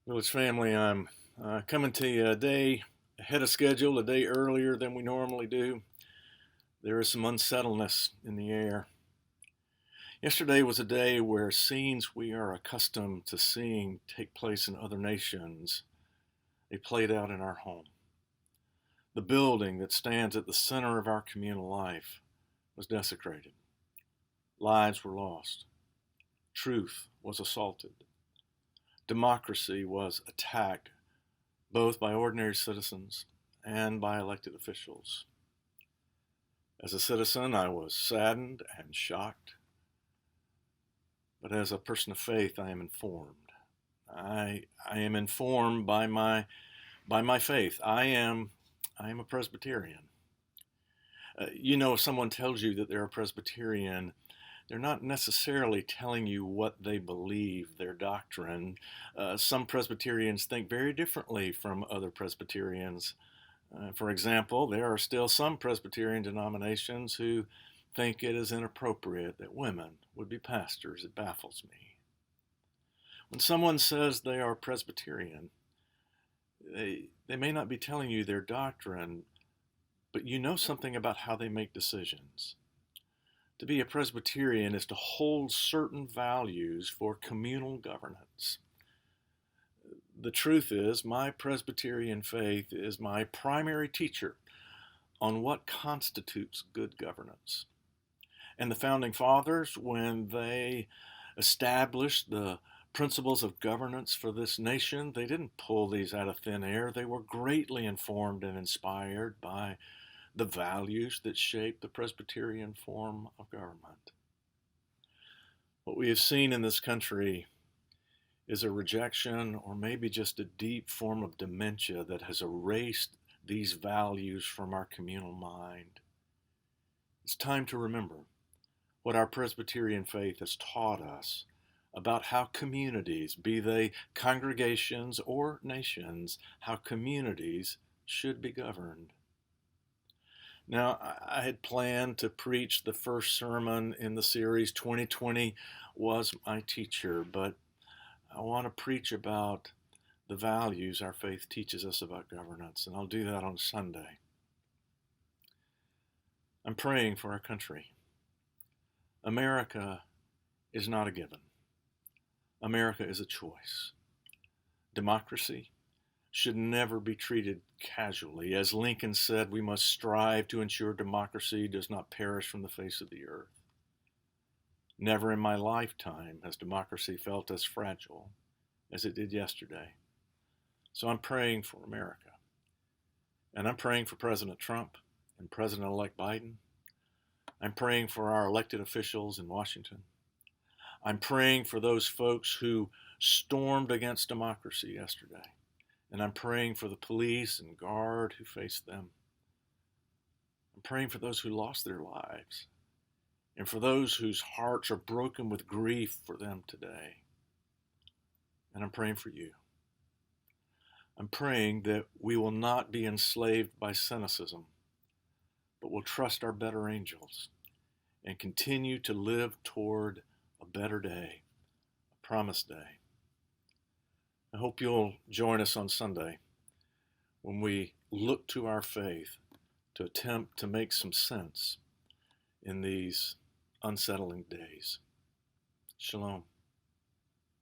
Village family, I'm coming to you a day ahead of schedule, a day earlier than we normally do. There is some unsettledness in the air. Yesterday was a day where scenes we are accustomed to seeing take place in other nations, they played out in our home. The building that stands at the center of our communal life was desecrated. Lives were lost. Truth was assaulted. Democracy was attacked both by ordinary citizens and by elected officials. As a citizen, I was saddened and shocked, but as a person of faith, I am informed. I am informed by my faith. I am a Presbyterian. If someone tells you that they're a Presbyterian, they're not necessarily telling you what they believe, their doctrine. Some Presbyterians think very differently from other Presbyterians. For example, there are still some Presbyterian denominations who think it is inappropriate that women would be pastors. It baffles me. When someone says they are Presbyterian, they may not be telling you their doctrine, but you know something about how they make decisions. To be a Presbyterian is to hold certain values for communal governance. The truth is, my Presbyterian faith is my primary teacher on what constitutes good governance. And the founding fathers, when they established the principles of governance for this nation, they didn't pull these out of thin air. They were greatly informed and inspired by the values that shape the Presbyterian form of government. What we have seen in this country is a rejection or maybe just a deep form of dementia that has erased these values from our communal mind. It's time to remember what our Presbyterian faith has taught us about how communities, be they congregations or nations, how communities should be governed. Now, I had planned to preach the first sermon in the series. 2020 was my teacher, but I want to preach about the values our faith teaches us about governance, and I'll do that on Sunday. I'm praying for our country. America is not a given. America is a choice. Democracy should never be treated casually. As Lincoln said, we must strive to ensure democracy does not perish from the face of the earth. Never in my lifetime has democracy felt as fragile as it did yesterday. So I'm praying for America. And I'm praying for President Trump and President-elect Biden. I'm praying for our elected officials in Washington. I'm praying for those folks who stormed against democracy yesterday. And I'm praying for the police and guard who faced them. I'm praying for those who lost their lives and for those whose hearts are broken with grief for them today. And I'm praying for you. I'm praying that we will not be enslaved by cynicism, but will trust our better angels and continue to live toward a better day, a promised day. I hope you'll join us on Sunday when we look to our faith to attempt to make some sense in these unsettling days. Shalom.